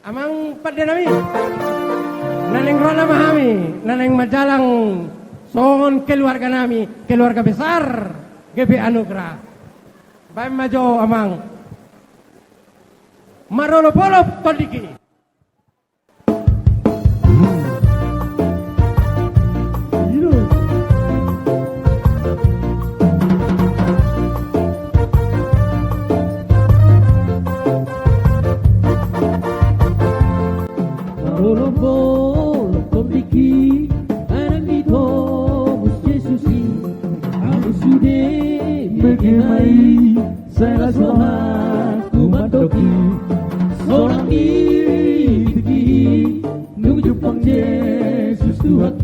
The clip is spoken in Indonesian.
Amang padenami, naneng rona mahami, naneng majalang, songon keluarga nami, keluarga besar, GP Anugrah. Baik majo amang, marolo polop todiki. Saya selamat ku mandoki seorang diri nunggu Jepang Yesus Tuhan